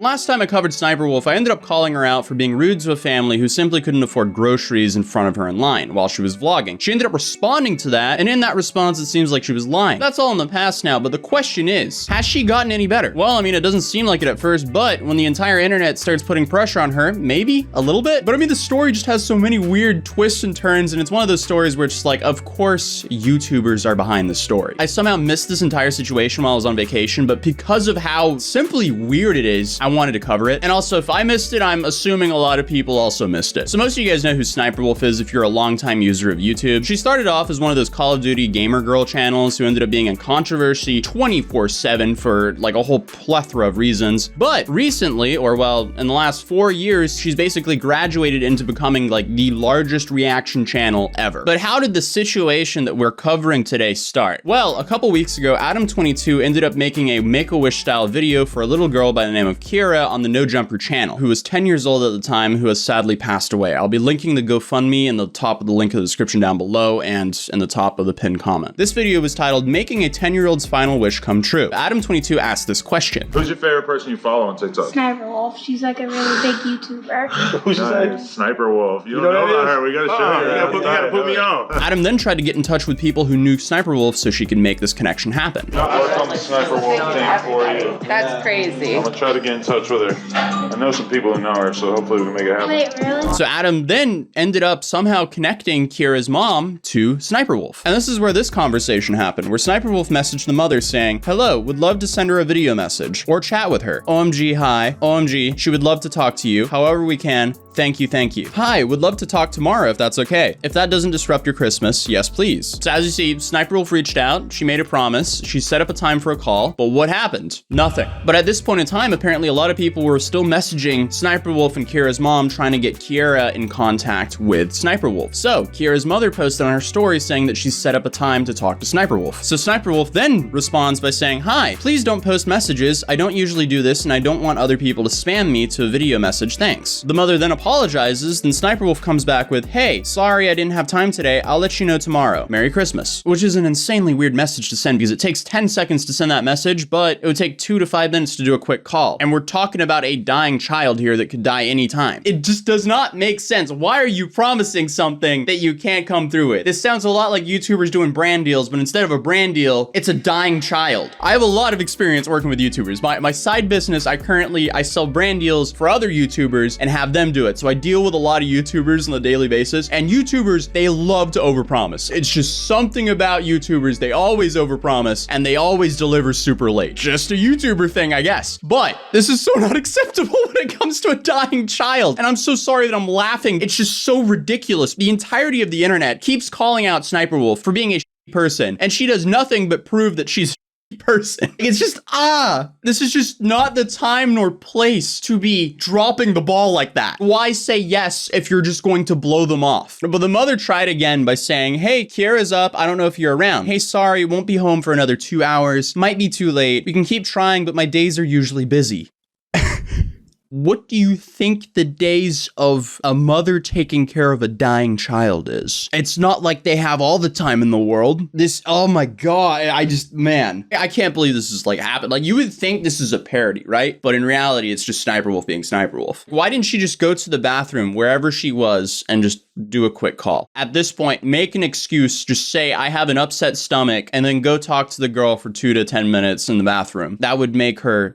Last time I covered Sniperwolf, I ended up calling her out for being rude to a family who simply couldn't afford groceries in front of her in line while she was vlogging. She ended up responding to that, and in that response, it seems like she was lying. That's all in the past now, but the question is, has she gotten any better? Well, I mean, it doesn't seem like it at first, but when the entire internet starts putting pressure on her, maybe a little bit. But I mean, the story just has so many weird twists and turns, and it's one of those stories where it's just like, of course, YouTubers are behind the story. I somehow missed this entire situation while I was on vacation, but because of how simply weird it is, I wanted to cover it. And also, if I missed it, I'm assuming a lot of people also missed it. So most of you guys know who Sniperwolf is if you're a longtime user of YouTube. She started off as one of those Call of Duty gamer girl channels who ended up being in controversy 24/7 for like a whole plethora of reasons. But recently, or well, in the last 4 years, she's basically graduated into becoming like the largest reaction channel ever. But how did the situation that we're covering today start? Well, a couple weeks ago, Adam22 ended up making a Make-A-Wish style video for a little girl by the name of Kira on the No Jumper channel, who was 10 years old at the time, who has sadly passed away. I'll be linking the GoFundMe in the top of the link of the description down below and in the top of the pinned comment. This video was titled Making a 10-Year-Old's Final Wish Come True. Adam22 asked this question. Who's your favorite person you follow on TikTok? Sniperwolf. She's like a really big YouTuber. Who's Sniperwolf. You don't know about her. We gotta show you. You gotta put me on. Adam then tried to get in touch with people who knew Sniperwolf so she could make this connection happen. I worked on the Sniperwolf thing for you. That's crazy. I'm gonna try to get in touch with her. I know some people who know her, so hopefully we can make it happen. Wait, really? So Adam then ended up somehow connecting Kira's mom to Sniperwolf. And this is where this conversation happened, where Sniperwolf messaged the mother saying, "Hello, would love to send her a video message or chat with her. OMG, hi. OMG, she would love to talk to you. However we can. Thank you, thank you. Hi, would love to talk tomorrow if that's okay. If that doesn't disrupt your Christmas, yes, please." So as you see, Sniperwolf reached out. She made a promise. She set up a time for a call. But what happened? Nothing. But at this point in time, apparently a lot of people were still messaging Sniperwolf and Kira's mom trying to get Kira in contact with Sniperwolf. So Kira's mother posted on her story saying that she set up a time to talk to Sniperwolf. So Sniperwolf then responds by saying, "Hi, please don't post messages. I don't usually do this and I don't want other people to spam me to a video message. Thanks." The mother then apologizes, then Sniperwolf comes back with, "Hey, sorry I didn't have time today. I'll let you know tomorrow. Merry Christmas." Which is an insanely weird message to send because it takes 10 seconds to send that message, but it would take 2 to 5 minutes to do a quick call. And we're talking about a dying child here that could die anytime. It just does not make sense. Why are you promising something that you can't come through with? This sounds a lot like YouTubers doing brand deals, but instead of a brand deal, it's a dying child. I have a lot of experience working with YouTubers. My side business, I sell brand deals for other YouTubers and have them do it. So I deal with a lot of YouTubers on a daily basis, and YouTubers, they love to overpromise. It's just something about YouTubers. They always overpromise and they always deliver super late. Just a YouTuber thing, I guess. But this is so not acceptable when it comes to a dying child. And I'm so sorry that I'm laughing. It's just so ridiculous. The entirety of the internet keeps calling out Sniperwolf for being a person, and she does nothing but prove that she's person. It's just, this is just not the time nor place to be dropping the ball like that. Why say yes if you're just going to blow them off? But the mother tried again by saying, "Hey, Kira's up. I don't know if you're around. Hey, sorry, won't be home for another 2 hours. Might be too late. We can keep trying, but my days are usually busy." What do you think the days of a mother taking care of a dying child is? It's not like they have all the time in the world. Oh my God, man, I can't believe this is like happened. Like you would think this is a parody, right? But in reality, it's just Sniperwolf being Sniperwolf. Why didn't she just go to the bathroom wherever she was and just do a quick call? At this point, make an excuse, just say, "I have an upset stomach," and then go talk to the girl for 2 to 10 minutes in the bathroom. That would make her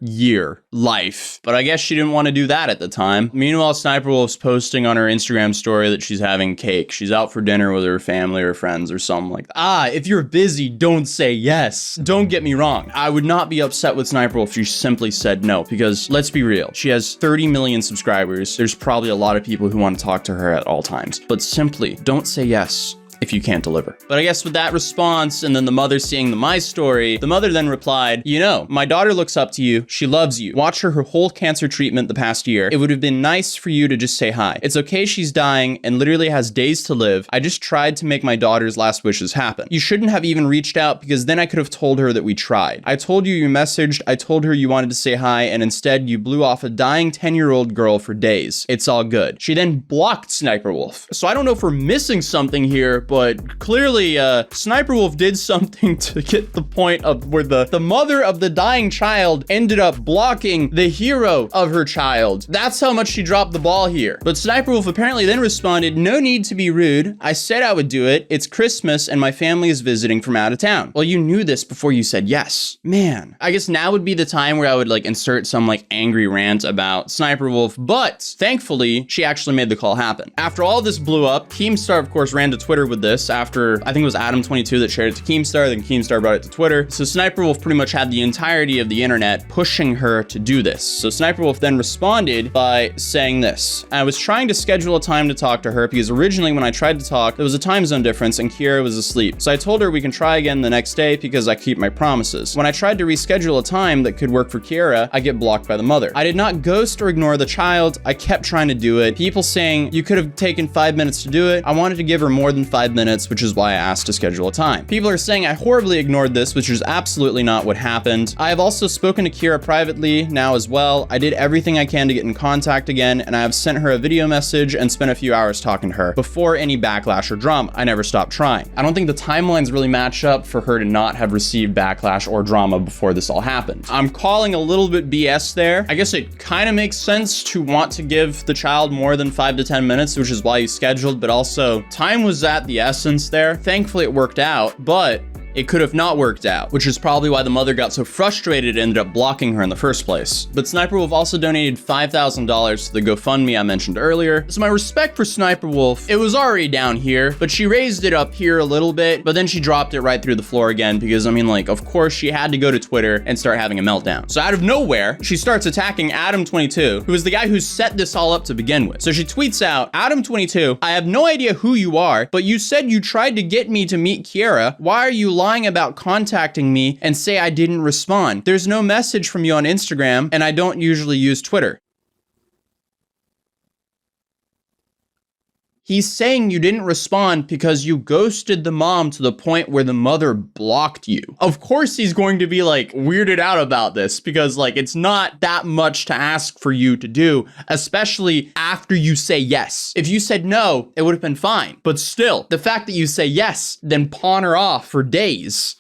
life. But I guess she didn't want to do that at the time. Meanwhile, Sniperwolf's posting on her Instagram story that she's having cake. She's out for dinner with her family or friends or something like that. If you're busy, don't say yes. Don't get me wrong. I would not be upset with Sniperwolf if she simply said no, because let's be real. She has 30 million subscribers. There's probably a lot of people who want to talk to her at all times. But simply don't say yes if you can't deliver. But I guess with that response and then the mother seeing my story, the mother then replied, "You know, my daughter looks up to you. She loves you. Watch her whole cancer treatment the past year. It would have been nice for you to just say hi. It's okay, she's dying and literally has days to live. I just tried to make my daughter's last wishes happen. You shouldn't have even reached out because then I could have told her that we tried. I told you messaged, I told her you wanted to say hi, and instead you blew off a dying 10-year-old girl for days. It's all good." She then blocked Sniperwolf. So I don't know if we're missing something here, but clearly Sniperwolf did something to get the point of where the mother of the dying child ended up blocking the hero of her child. That's how much she dropped the ball here. But Sniperwolf apparently then responded, "No need to be rude. I said I would do it. It's Christmas and my family is visiting from out of town." Well, you knew this before you said yes. Man, I guess now would be the time where I would like insert some like angry rant about Sniperwolf, but thankfully she actually made the call happen. After all this blew up, Keemstar of course ran to Twitter with this after, I think it was Adam22 that shared it to Keemstar, then Keemstar brought it to Twitter. So Sniperwolf pretty much had the entirety of the internet pushing her to do this. So Sniperwolf then responded by saying this: "I was trying to schedule a time to talk to her because originally when I tried to talk, there was a time zone difference and Kiera was asleep. So I told her we can try again the next day because I keep my promises. When I tried to reschedule a time that could work for Kiera, I get blocked by the mother. I did not ghost or ignore the child. I kept trying to do it. People saying you could have taken 5 minutes to do it. I wanted to give her more than 5 minutes, which is why I asked to schedule a time. People are saying I horribly ignored this, which is absolutely not what happened. I have also spoken to Kiera privately now as well. I did everything I can to get in contact again, and I have sent her a video message and spent a few hours talking to her. Before any backlash or drama, I never stopped trying." I don't think the timelines really match up for her to not have received backlash or drama before this all happened. I'm calling a little bit BS there. I guess it kind of makes sense to want to give the child more than 5 to 10 minutes, which is why you scheduled, but also time was at the essence there. Thankfully it worked out, but it could have not worked out, which is probably why the mother got so frustrated and ended up blocking her in the first place. But Sniperwolf also donated $5,000 to the GoFundMe I mentioned earlier. So my respect for Sniperwolf, it was already down here, but she raised it up here a little bit, but then she dropped it right through the floor again because, I mean, like, of course she had to go to Twitter and start having a meltdown. So out of nowhere, she starts attacking Adam22, who is the guy who set this all up to begin with. So she tweets out, "Adam22, I have no idea who you are, but you said you tried to get me to meet Kiera. Why are you lying about contacting me and say I didn't respond? There's no message from you on Instagram, and I don't usually use Twitter." He's saying you didn't respond because you ghosted the mom to the point where the mother blocked you. Of course he's going to be like weirded out about this because like it's not that much to ask for you to do, especially after you say yes. If you said no, it would have been fine. But still, the fact that you say yes, then pawn her off for days,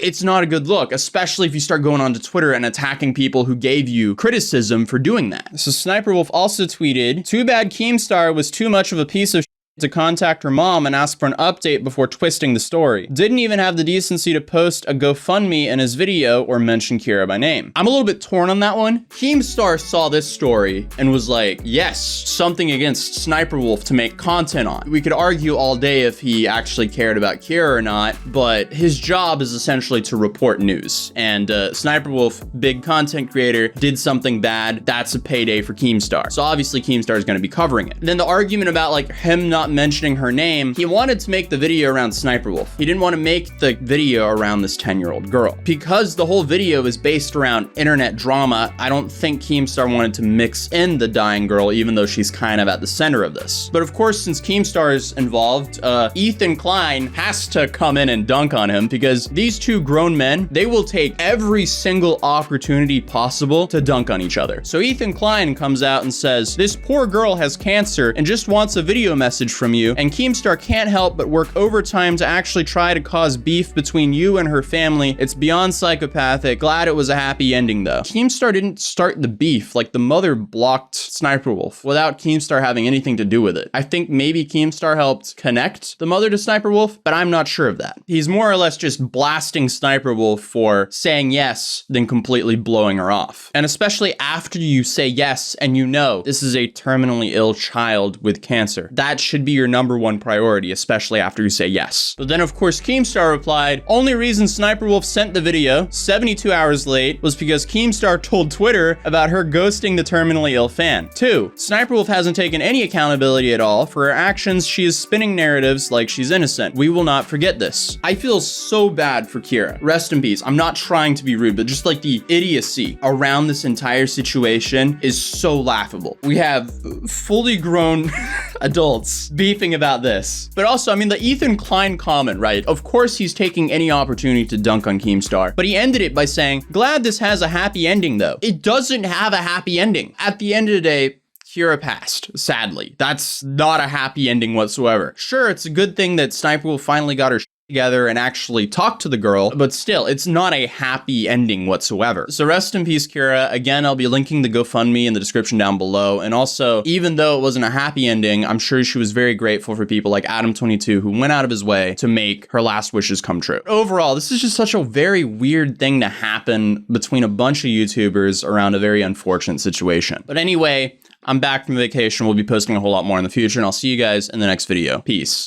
it's not a good look, especially if you start going onto Twitter and attacking people who gave you criticism for doing that. So Sniperwolf also tweeted, "Too bad Keemstar was too much of a piece of to contact her mom and ask for an update before twisting the story. Didn't even have the decency to post a GoFundMe in his video or mention Kiera by name." I'm a little bit torn on that one. Keemstar saw this story and was like, yes, something against Sniperwolf to make content on. We could argue all day if he actually cared about Kiera or not, but his job is essentially to report news. And Sniperwolf, big content creator, did something bad. That's a payday for Keemstar. So obviously Keemstar is going to be covering it. Then the argument about like him not mentioning her name, he wanted to make the video around Sniperwolf. He didn't want to make the video around this 10-year-old girl. Because the whole video is based around internet drama, I don't think Keemstar wanted to mix in the dying girl, even though she's kind of at the center of this. But of course, since Keemstar is involved, Ethan Klein has to come in and dunk on him because these two grown men, they will take every single opportunity possible to dunk on each other. So Ethan Klein comes out and says, "This poor girl has cancer and just wants a video message from you, and Keemstar can't help but work overtime to actually try to cause beef between you and her family. It's beyond psychopathic. Glad it was a happy ending though." Keemstar didn't start the beef. Like, the mother blocked Sniperwolf without Keemstar having anything to do with it. I think maybe Keemstar helped connect the mother to Sniperwolf, but I'm not sure of that. He's more or less just blasting Sniperwolf for saying yes, then completely blowing her off. And especially after you say yes and you know this is a terminally ill child with cancer, that should be your number one priority, especially after you say yes. But then of course Keemstar replied, "Only reason Sniperwolf sent the video 72 hours late was because Keemstar told Twitter about her ghosting the terminally ill fan. 2. Sniperwolf hasn't taken any accountability at all for her actions. She is spinning narratives like she's innocent. We will not forget this." I feel so bad for Kiera. Rest in peace. I'm not trying to be rude, but just like the idiocy around this entire situation is so laughable. We have fully grown adults beefing about this. But also, I mean, the Ethan Klein comment, right? Of course he's taking any opportunity to dunk on Keemstar, but he ended it by saying, "Glad this has a happy ending though." It doesn't have a happy ending. At the end of the day, Kira passed, sadly. That's not a happy ending whatsoever. Sure, it's a good thing that Sniperwolf finally got her together and actually talked to the girl, but still, it's not a happy ending whatsoever. So rest in peace, Kira. Again, I'll be linking the GoFundMe in the description down below. And also, even though it wasn't a happy ending, I'm sure she was very grateful for people like Adam22 who went out of his way to make her last wishes come true. Overall, this is just such a very weird thing to happen between a bunch of YouTubers around a very unfortunate situation. But anyway, I'm back from vacation. We'll be posting a whole lot more in the future, and I'll see you guys in the next video. Peace.